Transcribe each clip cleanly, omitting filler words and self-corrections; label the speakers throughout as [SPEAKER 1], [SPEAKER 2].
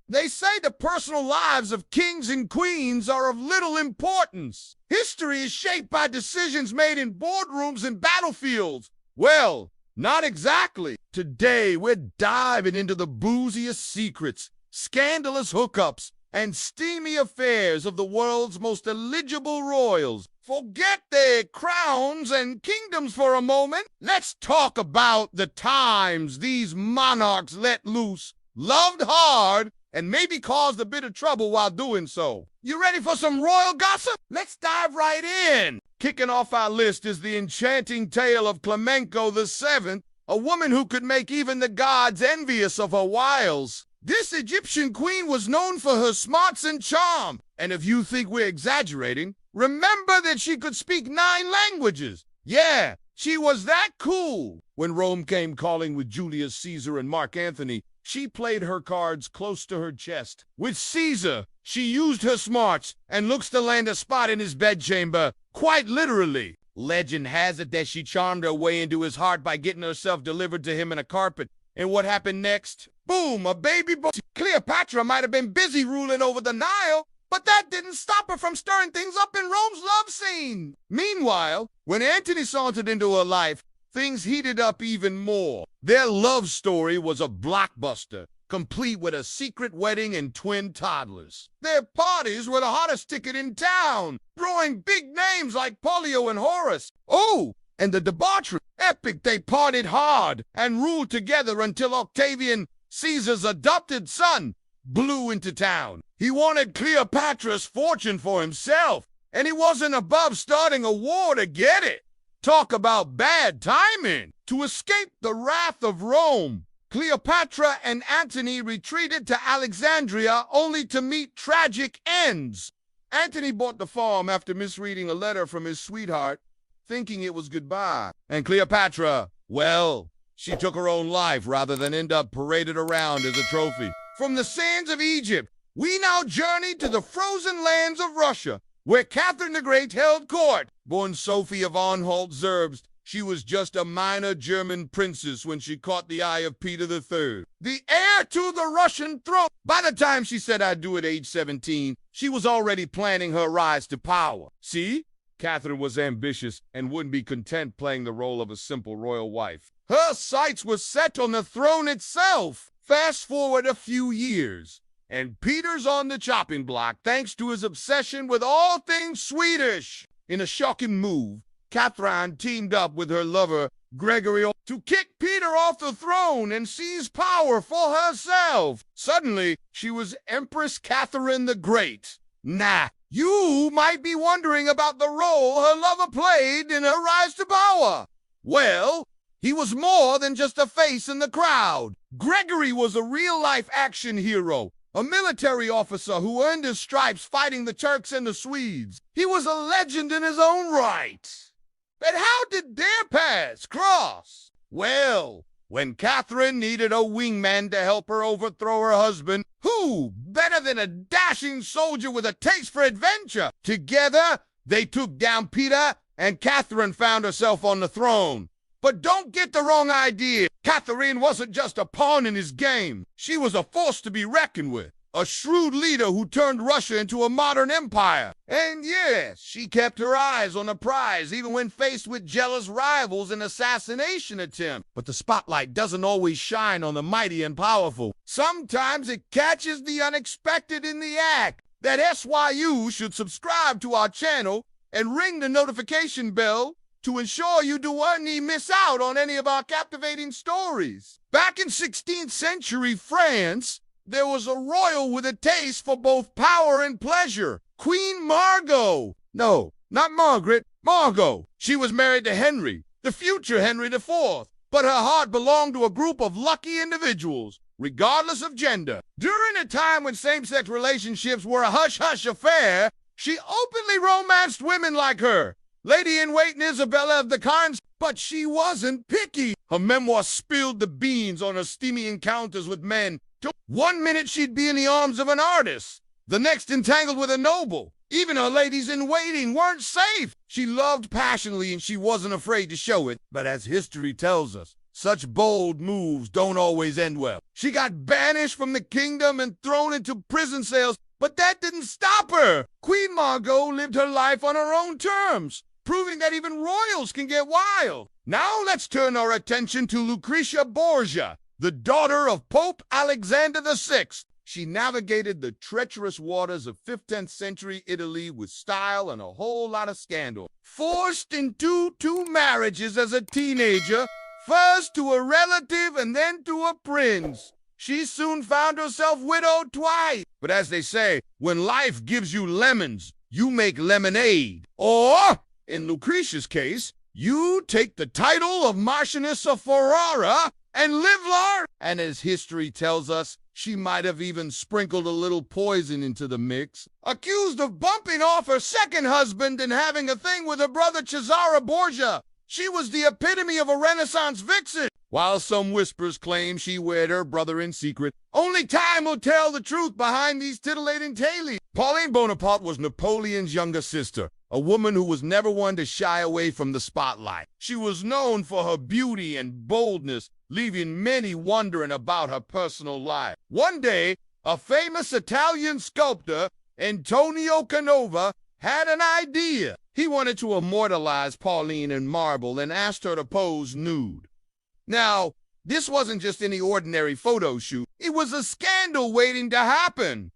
[SPEAKER 1] They say the personal lives of kings and queens are of little importance. History is shaped by decisions made in boardrooms and battlefields. Well, not exactly. Today, we're diving into the booziest secrets, scandalous hookups, and steamy affairs of the world's most eligible royals. Forget their crowns and kingdoms for a moment. Let's talk about the times these monarchs let loose, loved hard, and maybe caused a bit of trouble while doing so. You ready for some royal gossip? Let's dive right in. Kicking off our list is the enchanting tale of Cleopatra VII, a woman who could make even the gods envious of her wiles. This Egyptian queen was known for her smarts and charm, and if you think we're exaggerating, remember that she could speak 9 languages. Yeah, she was that cool. When Rome came calling with Julius Caesar and Mark Antony, she played her cards close to her chest. With Caesar, she used her smarts and looks to land a spot in his bedchamber, quite literally. Legend has it that she charmed her way into his heart by getting herself delivered to him in a carpet. And what happened next? Boom, a baby boy. Cleopatra might have been busy ruling over the Nile, but that didn't stop her from stirring things up in Rome's love scene. Meanwhile, when Antony sauntered into her life, things heated up even more. Their love story was a blockbuster, complete with a secret wedding and twin toddlers. Their parties were the hottest ticket in town, drawing big names like Pollio and Horace. Oh, and the debauchery. Epic, they partied hard and ruled together until Octavian, Caesar's adopted son, blew into town. He wanted Cleopatra's fortune for himself, and he wasn't above starting a war to get it. Talk about bad timing. To escape the wrath of Rome, Cleopatra and Antony retreated to Alexandria only to meet tragic ends. Antony bought the farm after misreading a letter from his sweetheart, thinking it was goodbye. And Cleopatra, well, she took her own life rather than end up paraded around as a trophy. From the sands of Egypt, we now journey to the frozen lands of Russia, where Catherine the Great held court. Born Sophie of Anhalt-Zerbst, she was just a minor German princess when she caught the eye of Peter III, the heir to the Russian throne. By the time she said "I'd do" at age 17, she was already planning her rise to power. See? Catherine was ambitious and wouldn't be content playing the role of a simple royal wife. Her sights were set on the throne itself. Fast forward a few years, and Peter's on the chopping block thanks to his obsession with all things Swedish. In a shocking move, Catherine teamed up with her lover, Gregory, to kick Peter off the throne and seize power for herself. Suddenly, she was Empress Catherine the Great. Nah, you might be wondering about the role her lover played in her rise to power. Well, he was more than just a face in the crowd. Gregory was a real-life action hero, a military officer who earned his stripes fighting the Turks and the Swedes. He was a legend in his own right. But how did their paths cross? Well, when Catherine needed a wingman to help her overthrow her husband, who better than a dashing soldier with a taste for adventure? Together, they took down Peter, and Catherine found herself on the throne. But don't get the wrong idea. Catherine wasn't just a pawn in his game. She was a force to be reckoned with. A shrewd leader who turned Russia into a modern empire. And yes, she kept her eyes on the prize even when faced with jealous rivals and assassination attempts. But the spotlight doesn't always shine on the mighty and powerful. Sometimes it catches the unexpected in the act. That SYU should subscribe to our channel and ring the notification bell to ensure you don't miss out on any of our captivating stories. Back in 16th century France, there was a royal with a taste for both power and pleasure. Queen Margot. No, not Margaret, Margot. She was married to Henry, the future Henry IV, but her heart belonged to a group of lucky individuals, regardless of gender. During a time when same-sex relationships were a hush-hush affair, she openly romanced women like her, Lady-in-Waiting Isabella of the Carns, but she wasn't picky. Her memoir spilled the beans on her steamy encounters with men. One minute she'd be in the arms of an artist, the next entangled with a noble. Even her ladies-in-waiting weren't safe. She loved passionately and she wasn't afraid to show it. But as history tells us, such bold moves don't always end well. She got banished from the kingdom and thrown into prison cells, but that didn't stop her. Queen Margot lived her life on her own terms, proving that even royals can get wild. Now let's turn our attention to Lucretia Borgia, the daughter of Pope Alexander VI. She navigated the treacherous waters of 15th century Italy with style and a whole lot of scandal. Forced into two marriages as a teenager, first to a relative and then to a prince, she soon found herself widowed twice. But as they say, when life gives you lemons, you make lemonade. Or, in Lucretia's case, you take the title of Marchioness of Ferrara and live large. And as history tells us, she might have even sprinkled a little poison into the mix. Accused of bumping off her second husband and having a thing with her brother Cesare Borgia, she was the epitome of a Renaissance vixen. While some whispers claim she wed her brother in secret, only time will tell the truth behind these titillating tales. Pauline Bonaparte was Napoleon's younger sister, a woman who was never one to shy away from the spotlight. She was known for her beauty and boldness, leaving many wondering about her personal life. One day, a famous Italian sculptor, Antonio Canova, had an idea. He wanted to immortalize Pauline in marble and asked her to pose nude. Now, this wasn't just any ordinary photo shoot. It was a scandal waiting to happen.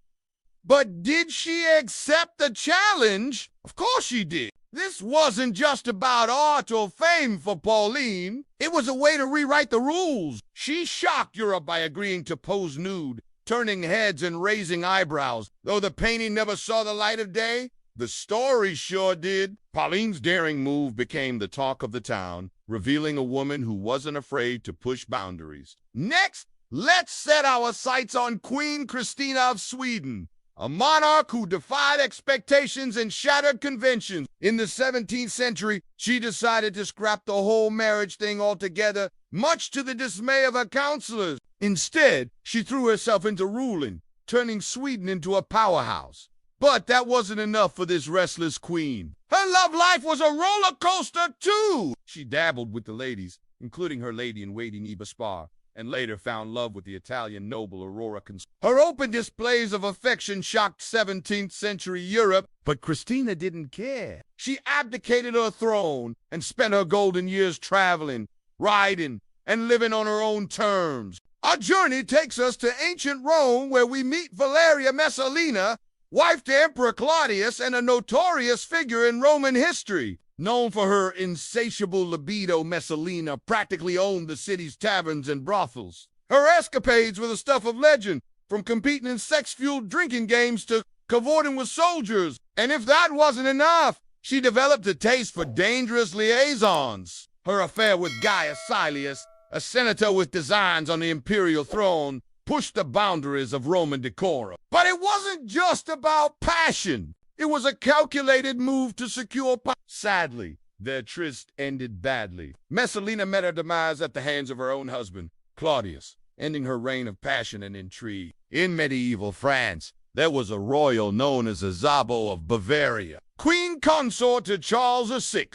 [SPEAKER 1] But did she accept the challenge? Of course she did. This wasn't just about art or fame for Pauline. It was a way to rewrite the rules. She shocked Europe by agreeing to pose nude, turning heads and raising eyebrows. Though the painting never saw the light of day, the story sure did. Pauline's daring move became the talk of the town, revealing a woman who wasn't afraid to push boundaries. Next, let's set our sights on Queen Christina of Sweden, a monarch who defied expectations and shattered conventions. In the 17th century, she decided to scrap the whole marriage thing altogether, much to the dismay of her counselors. Instead, she threw herself into ruling, turning Sweden into a powerhouse. But that wasn't enough for this restless queen. Her love life was a roller coaster, too. She dabbled with the ladies, including her lady-in-waiting Eva Spar, and later found love with the Italian noble Aurora Cons. Her open displays of affection shocked 17th century Europe, but Christina didn't care. She abdicated her throne and spent her golden years traveling, riding, and living on her own terms. Our journey takes us to ancient Rome, where we meet Valeria Messalina, wife to Emperor Claudius and a notorious figure in Roman history. Known for her insatiable libido, Messalina practically owned the city's taverns and brothels. Her escapades were the stuff of legend, from competing in sex-fueled drinking games to cavorting with soldiers. And if that wasn't enough, she developed a taste for dangerous liaisons. Her affair with Gaius Silius, a senator with designs on the imperial throne, pushed the boundaries of Roman decorum. But it wasn't just about passion. It was a calculated move to secure power. Sadly, their tryst ended badly. Messalina met her demise at the hands of her own husband, Claudius, ending her reign of passion and intrigue. In medieval France, there was a royal known as Isabeau of Bavaria, queen consort to Charles VI.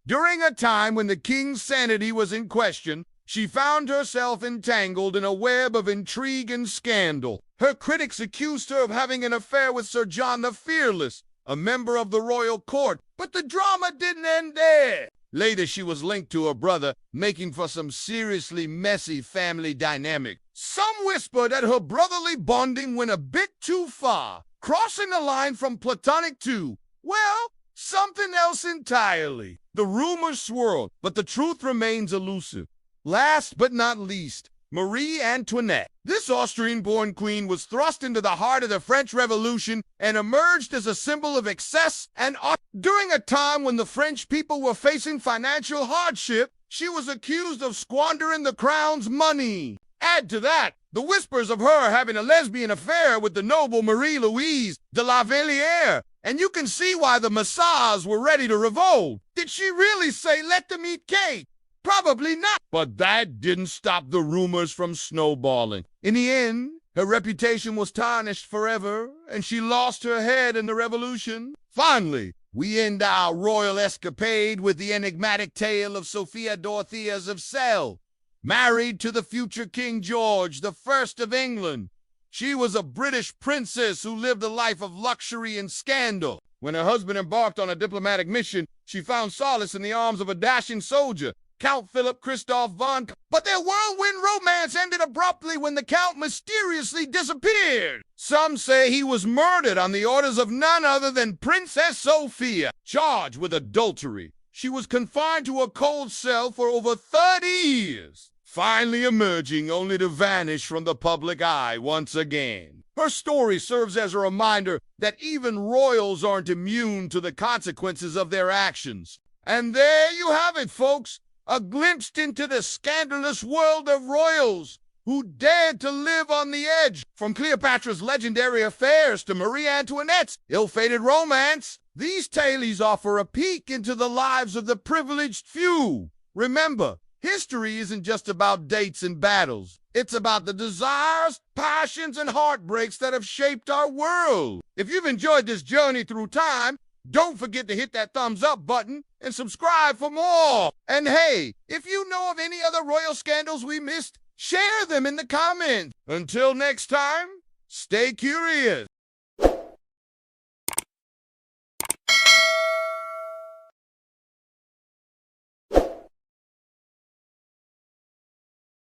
[SPEAKER 1] During a time when the king's sanity was in question, she found herself entangled in a web of intrigue and scandal. Her critics accused her of having an affair with Sir John the Fearless, a member of the royal court, but the drama didn't end there. Later, she was linked to her brother, making for some seriously messy family dynamic. Some whisper that her brotherly bonding went a bit too far, crossing the line from platonic to, well, something else entirely. The rumors swirled, but the truth remains elusive. Last but not least, Marie Antoinette. This Austrian-born queen was thrust into the heart of the French Revolution and emerged as a symbol of excess and during a time when the French people were facing financial hardship, she was accused of squandering the crown's money. Add to that the whispers of her having a lesbian affair with the noble Marie-Louise de la Vallière, and you can see why the Massards were ready to revolt. Did she really say, "Let them eat cake"? Probably not. But that didn't stop the rumors from snowballing. In the end, her reputation was tarnished forever, and she lost her head in the revolution. Finally, we end our royal escapade with the enigmatic tale of Sophia Dorotheas of Celle, married to the future King George I of England. She was a British princess who lived a life of luxury and scandal. When her husband embarked on a diplomatic mission, she found solace in the arms of a dashing soldier, Count Philip Christoph von. But their whirlwind romance ended abruptly when the Count mysteriously disappeared. Some say he was murdered on the orders of none other than Princess Sophia. Charged with adultery, she was confined to a cold cell for over 30 years, finally emerging only to vanish from the public eye once again. Her story serves as a reminder that even royals aren't immune to the consequences of their actions. And there you have it, folks. A glimpse into the scandalous world of royals who dared to live on the edge. From Cleopatra's legendary affairs to Marie Antoinette's ill-fated romance, these tales offer a peek into the lives of the privileged few. Remember, history isn't just about dates and battles. It's about the desires, passions, and heartbreaks that have shaped our world. If you've enjoyed this journey through time, don't forget to hit that thumbs up button and subscribe for more. And hey, if you know of any other royal scandals we missed, share them in the comments. Until next time, stay curious.